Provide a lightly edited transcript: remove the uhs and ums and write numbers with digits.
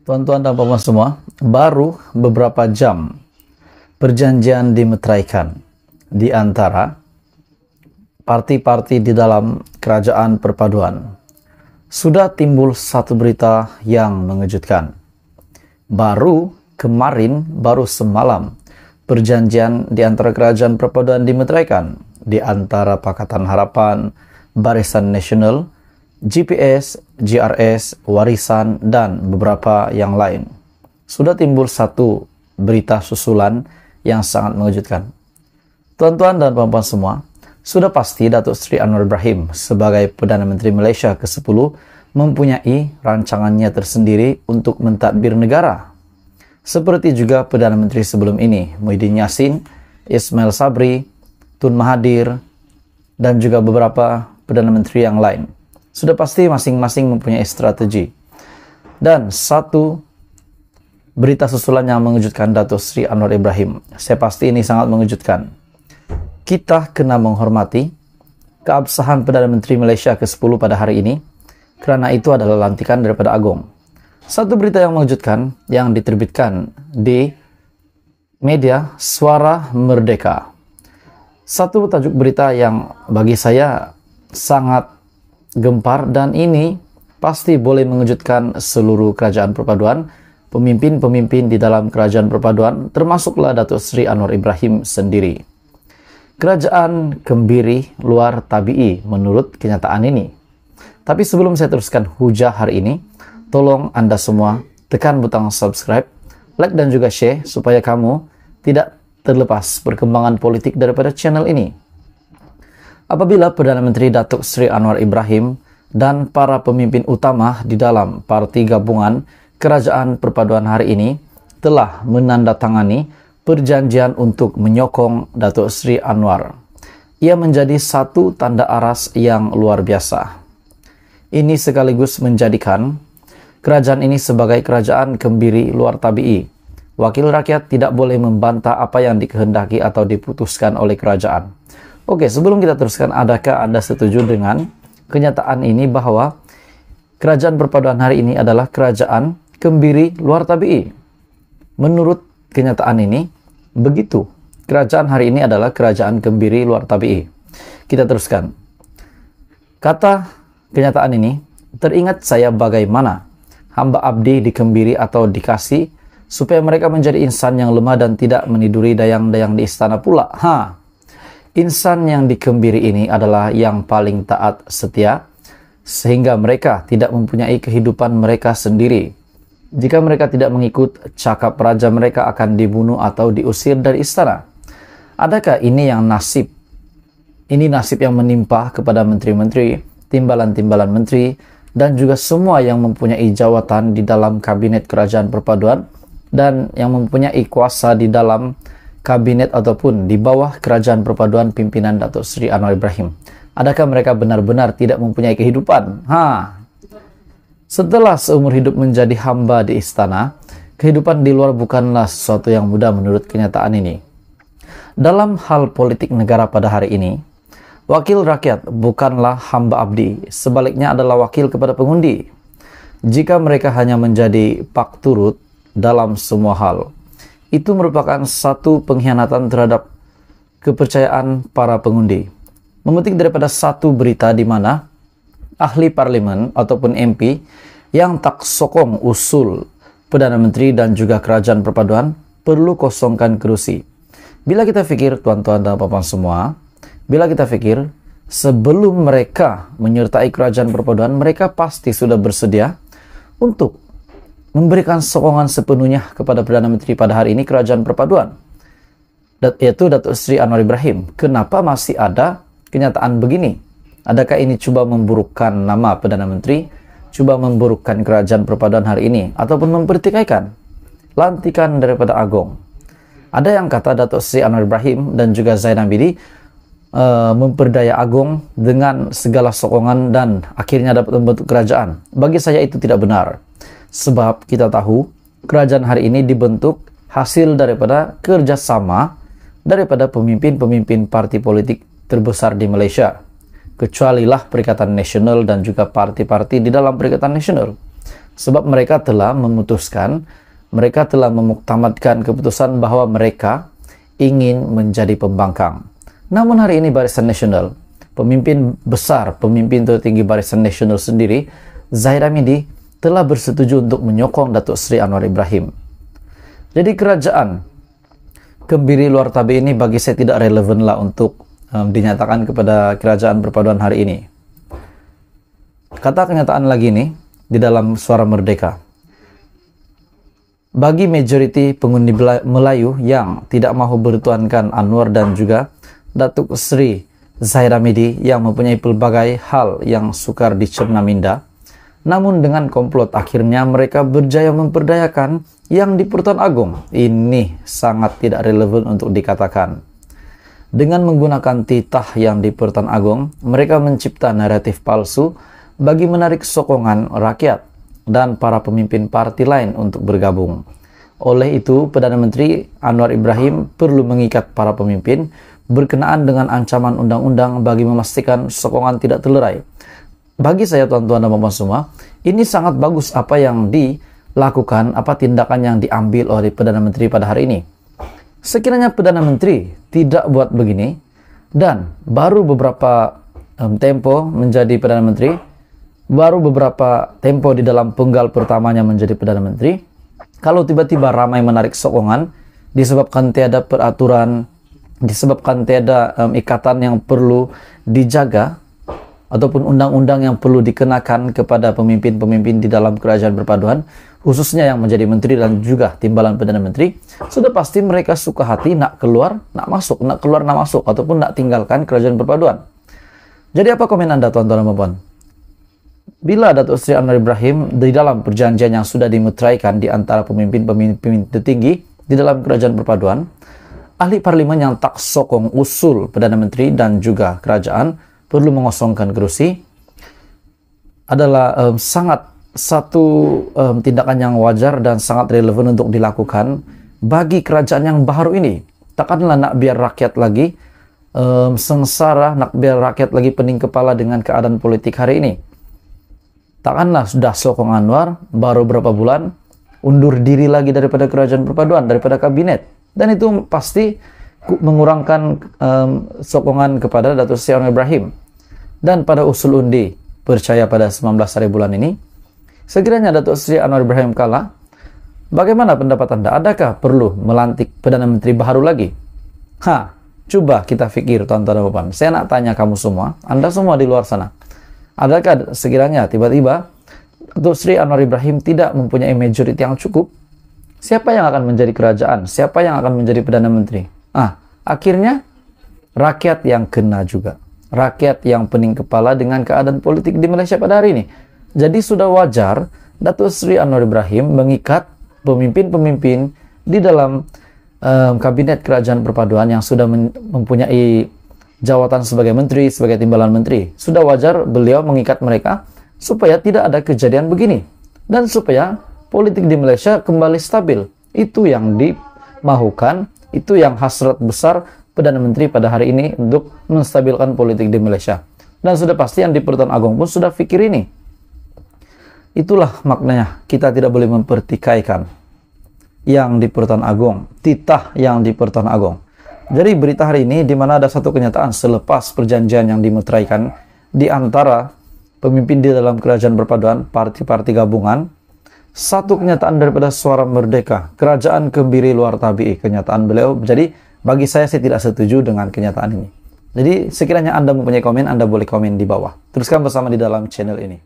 Tuan-tuan dan puan semua, baru beberapa jam perjanjian dimeteraikan di antara parti-parti di dalam kerajaan perpaduan. Sudah timbul satu berita yang mengejutkan. Baru semalam, perjanjian di antara kerajaan perpaduan dimeteraikan di antara Pakatan Harapan, Barisan Nasional, GPS, GRS, Warisan, dan beberapa yang lain. Sudah timbul satu berita susulan yang sangat mengejutkan. Tuan-tuan dan puan-puan semua, sudah pasti Datuk Seri Anwar Ibrahim sebagai Perdana Menteri Malaysia ke-10 mempunyai rancangannya tersendiri untuk mentadbir negara. Seperti juga Perdana Menteri sebelum ini, Muhyiddin Yassin, Ismail Sabri, Tun Mahathir, dan juga beberapa Perdana Menteri yang lain. Sudah pasti masing-masing mempunyai strategi. Dan satu berita susulan yang mengejutkan Datuk Seri Anwar Ibrahim. Saya pasti ini sangat mengejutkan. Kita kena menghormati keabsahan Perdana Menteri Malaysia ke-10 pada hari ini, kerana itu adalah lantikan daripada Agong. Satu berita yang mengejutkan yang diterbitkan di media Suara Merdeka. Satu tajuk berita yang bagi saya sangat gempar, dan ini pasti boleh mengejutkan seluruh kerajaan perpaduan, pemimpin-pemimpin di dalam kerajaan perpaduan, termasuklah Datuk Seri Anwar Ibrahim sendiri. Kerajaan kembiri luar tabi'i menurut kenyataan ini. Tapi sebelum saya teruskan hujah hari ini, tolong Anda semua tekan butang subscribe, like dan juga share supaya kamu tidak terlepas perkembangan politik daripada channel ini. Apabila Perdana Menteri Datuk Seri Anwar Ibrahim dan para pemimpin utama di dalam parti gabungan kerajaan perpaduan hari ini telah menandatangani perjanjian untuk menyokong Datuk Seri Anwar, ia menjadi satu tanda aras yang luar biasa. Ini sekaligus menjadikan kerajaan ini sebagai kerajaan kembiri luar tabi'i. Wakil rakyat tidak boleh membantah apa yang dikehendaki atau diputuskan oleh kerajaan. Oke, sebelum kita teruskan, adakah Anda setuju dengan kenyataan ini bahwa kerajaan perpaduan hari ini adalah kerajaan kembiri luar tabi'i? Menurut kenyataan ini, begitu. Kerajaan hari ini adalah kerajaan kembiri luar tabi'i. Kita teruskan. Kata kenyataan ini, teringat saya bagaimana hamba abdi dikembiri atau dikasih supaya mereka menjadi insan yang lemah dan tidak meniduri dayang-dayang di istana pula. Insan yang dikembiri ini adalah yang paling taat setia, sehingga mereka tidak mempunyai kehidupan mereka sendiri. Jika mereka tidak mengikut cakap raja, mereka akan dibunuh atau diusir dari istana. Adakah ini yang nasib? Ini nasib yang menimpa kepada menteri-menteri, timbalan-timbalan menteri, dan juga semua yang mempunyai jawatan di dalam kabinet kerajaan perpaduan dan yang mempunyai kuasa di dalam kabinet ataupun di bawah kerajaan perpaduan pimpinan Datuk Seri Anwar Ibrahim. Adakah mereka benar-benar tidak mempunyai kehidupan? Setelah seumur hidup menjadi hamba di istana, kehidupan di luar bukanlah sesuatu yang mudah menurut kenyataan ini. Dalam hal politik negara pada hari ini, wakil rakyat bukanlah hamba abdi, sebaliknya adalah wakil kepada pengundi. Jika mereka hanya menjadi pak turut dalam semua hal, itu merupakan satu pengkhianatan terhadap kepercayaan para pengundi. Memetik daripada satu berita di mana ahli parlimen ataupun MP yang tak sokong usul Perdana Menteri dan juga kerajaan perpaduan perlu kosongkan kerusi. Bila kita fikir, tuan-tuan dan puan-puan semua, bila kita fikir sebelum mereka menyertai kerajaan perpaduan, mereka pasti sudah bersedia untuk memberikan sokongan sepenuhnya kepada Perdana Menteri pada hari ini kerajaan perpaduan, yaitu Datuk Seri Anwar Ibrahim. Kenapa masih ada kenyataan begini? Adakah ini cuba memburukkan nama Perdana Menteri, cuba memburukkan kerajaan perpaduan hari ini, ataupun mempertikaikan lantikan daripada Agong? Ada yang kata Datuk Seri Anwar Ibrahim dan juga Zainal Abidin memperdaya Agong dengan segala sokongan dan akhirnya dapat membentuk kerajaan. Bagi saya itu tidak benar. Sebab kita tahu kerajaan hari ini dibentuk hasil daripada kerjasama daripada pemimpin-pemimpin parti politik terbesar di Malaysia. Kecualilah Perikatan Nasional dan juga parti-parti di dalam Perikatan Nasional. Sebab mereka telah memutuskan, mereka telah memuktamadkan keputusan bahwa mereka ingin menjadi pembangkang. Namun hari ini Barisan Nasional, pemimpin besar, pemimpin tertinggi Barisan Nasional sendiri, Zahid Hamidi, telah bersetuju untuk menyokong Datuk Seri Anwar Ibrahim. Jadi kerajaan Kebiri Luar Tabi ini bagi saya tidak relevan lah untuk dinyatakan kepada kerajaan perpaduan hari ini. Kata kenyataan lagi nih di dalam Suara Merdeka. Bagi majoriti pengundi Melayu yang tidak mahu bertuankan Anwar dan juga Datuk Seri Zahid Hamidi yang mempunyai pelbagai hal yang sukar dicerna minda, namun dengan komplot akhirnya mereka berjaya memperdayakan yang di Pertuan Agong. Ini sangat tidak relevan untuk dikatakan. Dengan menggunakan titah yang di Pertuan Agong, mereka mencipta naratif palsu bagi menarik sokongan rakyat dan para pemimpin parti lain untuk bergabung. Oleh itu, Perdana Menteri Anwar Ibrahim perlu mengikat para pemimpin berkenaan dengan ancaman undang-undang bagi memastikan sokongan tidak terlerai. Bagi saya, tuan-tuan dan puan semua, ini sangat bagus apa yang dilakukan, apa tindakan yang diambil oleh Perdana Menteri pada hari ini. Sekiranya Perdana Menteri tidak buat begini, dan baru beberapa tempo menjadi Perdana Menteri, baru beberapa tempo di dalam penggal pertamanya menjadi Perdana Menteri, kalau tiba-tiba ramai menarik sokongan, disebabkan tiada peraturan, disebabkan tiada ikatan yang perlu dijaga, ataupun undang-undang yang perlu dikenakan kepada pemimpin-pemimpin di dalam kerajaan perpaduan, khususnya yang menjadi menteri dan juga timbalan Perdana Menteri, sudah pasti mereka suka hati nak keluar, nak masuk, nak keluar, nak masuk, ataupun nak tinggalkan kerajaan perpaduan. Jadi apa komen Anda, tuan-tuan dan puan? Bila Datuk Seri Anwar Ibrahim di dalam perjanjian yang sudah dimeteraikan di antara pemimpin-pemimpin tertinggi di dalam kerajaan perpaduan, ahli parlimen yang tak sokong usul Perdana Menteri dan juga kerajaan perlu mengosongkan kerusi, adalah sangat satu tindakan yang wajar dan sangat relevan untuk dilakukan bagi kerajaan yang baru ini. Takkanlah nak biar rakyat lagi sengsara, nak biar rakyat lagi pening kepala dengan keadaan politik hari ini. Takkanlah sudah sokong Anwar, baru berapa bulan, undur diri lagi daripada kerajaan perpaduan, daripada kabinet. Dan itu pasti mengurangkan sokongan kepada Datuk Seri Anwar Ibrahim. Dan pada usul undi percaya pada 19 hari bulan ini, sekiranya Datuk Seri Anwar Ibrahim kalah, bagaimana pendapat Anda? Adakah perlu melantik Perdana Menteri baru lagi? Coba kita fikir, tuan-tuan dan puan. Saya nak tanya kamu semua, Anda semua di luar sana. Adakah sekiranya tiba-tiba Datuk Seri Anwar Ibrahim tidak mempunyai majoriti yang cukup, siapa yang akan menjadi kerajaan? Siapa yang akan menjadi Perdana Menteri? Akhirnya rakyat yang kena juga. Rakyat yang pening kepala dengan keadaan politik di Malaysia pada hari ini. Jadi sudah wajar Datuk Seri Anwar Ibrahim mengikat pemimpin-pemimpin di dalam kabinet kerajaan perpaduan yang sudah mempunyai jawatan sebagai menteri, sebagai timbalan menteri. Sudah wajar beliau mengikat mereka supaya tidak ada kejadian begini. Dan supaya politik di Malaysia kembali stabil. Itu yang dimahukan, itu yang hasrat besar Perdana Menteri pada hari ini untuk menstabilkan politik di Malaysia. Dan sudah pasti yang di Pertuan Agong pun sudah fikir ini. Itulah maknanya kita tidak boleh mempertikaikan yang di Pertuan Agong, titah yang di Pertuan Agong. Jadi berita hari ini di mana ada satu kenyataan selepas perjanjian yang dimeteraikan di antara pemimpin di dalam kerajaan perpaduan, parti-parti gabungan, satu kenyataan daripada Suara Merdeka, Kerajaan Kebiri Luar Tabi, kenyataan beliau. Jadi bagi saya tidak setuju dengan kenyataan ini. Jadi sekiranya Anda mempunyai komen, Anda boleh komen di bawah. Teruskan bersama di dalam channel ini.